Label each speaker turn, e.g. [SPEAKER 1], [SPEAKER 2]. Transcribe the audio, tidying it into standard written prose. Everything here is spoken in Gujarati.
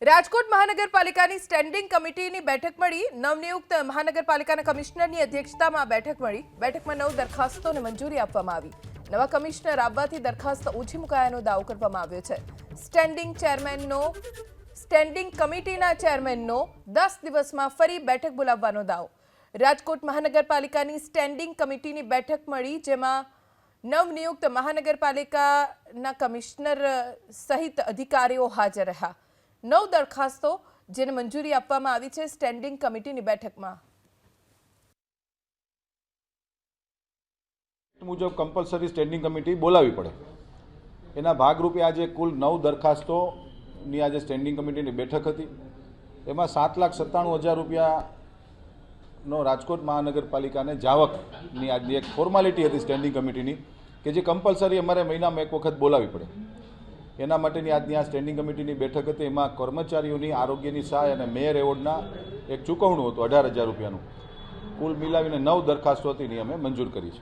[SPEAKER 1] રાજકોટ મહાનગરપાલિકાની સ્ટેન્ડિંગ કમિટીની બેઠક મળી। નવનિયુક્ત મહાનગરપાલિકાના કમિશનરની અધ્યક્ષતામાં બેઠક મળી। બેઠકમાં 9 દરખાસ્તોને મંજૂરી આપવામાં આવી। નવા કમિશનર આવવાથી દરખાસ્ત ઓછી મુકાયાનો દાવો કરવામાં આવ્યો છે। સ્ટેન્ડિંગ કમિટીના ચેરમેનનો 10 દિવસમાં ફરી બેઠક બોલાવવાનો દાવો। રાજકોટ મહાનગરપાલિકાની સ્ટેન્ડિંગ કમિટીની બેઠક મળી, જેમાં નવનિયુક્ત મહાનગરપાલિકાના કમિશનર સહિત અધિકારીઓ હાજર રહ્યા। 9 દરખાસ્તો જેને મંજૂરી આપવામાં આવી છે સ્ટેન્ડિંગ કમિટીની બેઠકમાં।
[SPEAKER 2] મુજબ કમ્પલસરી સ્ટેન્ડિંગ કમિટી બોલાવવી પડે, એના ભાગરૂપે આજે કુલ 9 દરખાસ્તોની આજે સ્ટેન્ડિંગ કમિટીની બેઠક હતી। એમાં 7,97,000 રૂપિયાનો રાજકોટ મહાનગરપાલિકાને જાવકની આજની એક ફોર્માલિટી હતી સ્ટેન્ડિંગ કમિટીની, કે જે કમ્પલસરી અમારે મહિનામાં એક વખત બોલાવવી પડે। એના માટેની આજની આ સ્ટેન્ડિંગ કમિટીની બેઠક હતી। એમાં કર્મચારીઓની આરોગ્યની સહાય અને મેયર એવોર્ડના એક ચૂકવણું હતું 18,000 રૂપિયાનું। કુલ મિલાવીને 9 દરખાસ્તો હતી, અમે મંજૂર કરી છે।